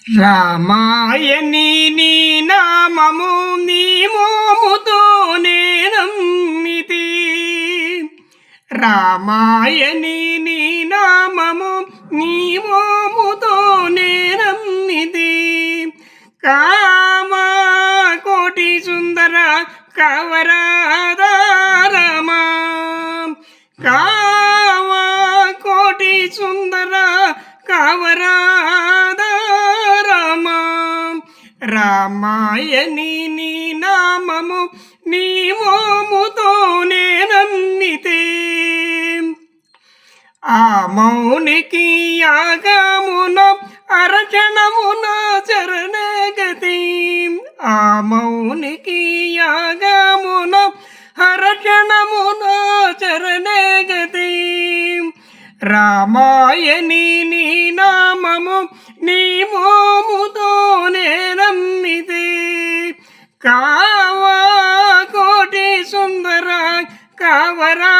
రామాయణి నీ నామము నీ మోముతోనే నమ్మితి. రామాయణి నీ నామము నీ మోముతోనే నమ్మితి. కామ కోటి సుందర కవరాధారమా, కామ కోటి సుందర కవరాధారమా. రామాయణి నీ నామము నీ మోముతోనే నమ్మితే. ఆ మౌనికి యాగమున అర్చనమున చరణే గతి. ఆ మౌనికి యాగమున అర్చనమున చరణే గతి. రామాయణి నీ నామము నీ మోముతోనే నమ్మితే. కావా కోటి సుందర కవరా